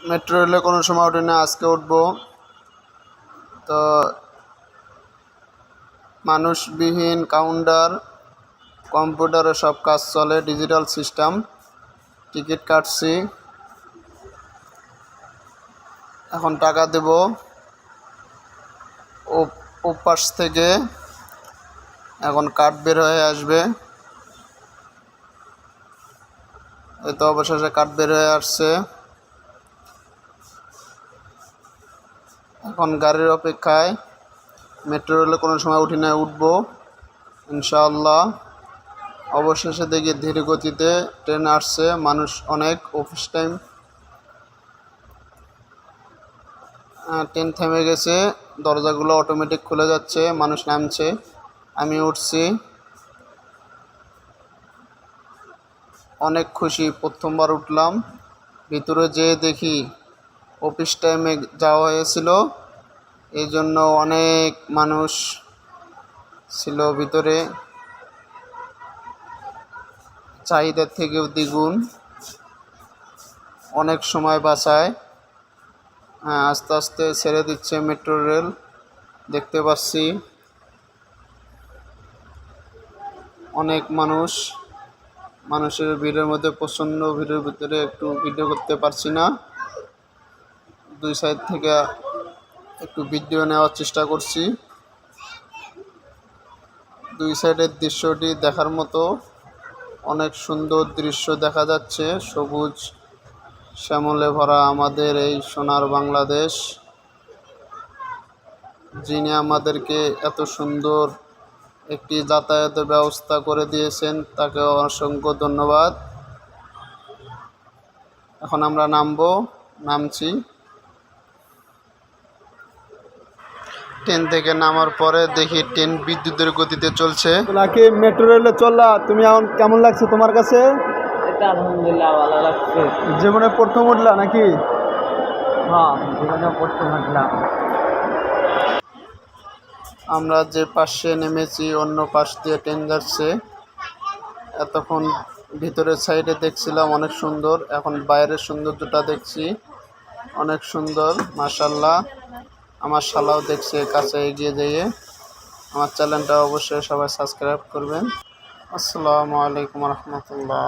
Metro রেলে কোনো সময় উঠি না, আজকে উঠবো। তো মানুষবিহীন কাউন্টার, কম্পিউটারে সব কাজ চলে, ডিজিটাল সিস্টেম। টিকিট কাটছি, এখন টাকা দেব। ওপাশ থেকে এখন কার্ড বের হয়ে আসবে। এই তো অবশেষে কার্ড বের হয়ে আসছে। এখন গাড়ির অপেক্ষায়। মেট্রো রেলে কোনো সময় উঠি না, উঠবো ইনশাআল্লাহ। অবশেষে দেখি ধীর গতিতে ট্রেন আসছে, মানুষ অনেক, অফিস টাইম। ট্রেন থেমে গেছে, দরজাগুলো অটোমেটিক খুলে যাচ্ছে, মানুষ নামছে, আমি উঠছি। অনেক খুশি, প্রথমবার উঠলাম। ভিতরে যেয়ে দেখি অফিস টাইমে যাওয়া হয়েছিল, এই জন্য অনেক মানুষ ছিল ভিতরে, চাহিদার থেকেও দ্বিগুণ। অনেক সময় বাঁচায়। আস্তে আস্তে ছেড়ে দিচ্ছে মেট্রো রেল, দেখতে পাচ্ছি অনেক মানুষের ভিড়ের মধ্যে, প্রচণ্ড ভিড়ের ভিতরে একটু ভিডিও করতে পারছি না। দুই সাইড থেকে একটু ভিডিও নেওয়ার চেষ্টা করছি। দুই সাইডের দৃশ্যটি দেখার মতো, অনেক সুন্দর দৃশ্য দেখা যাচ্ছে। সবুজ শ্যামলে ভরা আমাদের এই সোনার বাংলাদেশ, যিনি আমাদেরকে এত সুন্দর একটি যাতায়াতের ব্যবস্থা করে দিয়েছেন, তাকে অসংখ্য ধন্যবাদ। এখন আমরা নামছি। ট্রেন থেকে নামার পরে দেখি ট্রেন বিদ্যুতের গতিতে চলছে। নাকি মেট্রো রেলে চললা, তুমি এখন কেমন লাগছে তোমার কাছে? এটা আলহামদুলিল্লাহ ভালো লাগছে। জীবনে প্রথম উঠলা নাকি? হ্যাঁ, জীবনে প্রথম উঠলাম। আমরা যে পাশে নেমেছি অন্য পাশ দিয়ে ট্রেন যাচ্ছে। এতক্ষণ ভিতরের সাইডে দেখছিলাম অনেক সুন্দর, এখন বাইরের সৌন্দর্যটা দেখছি অনেক সুন্দর, মাশাআল্লাহ। আমার শালাও দেখছে কাছে এগিয়ে যেয়ে। আমার চ্যানেলটা অবশ্যই সবাই সাবস্ক্রাইব করবেন। আসসালামু আলাইকুম রহমতুল্লাহ।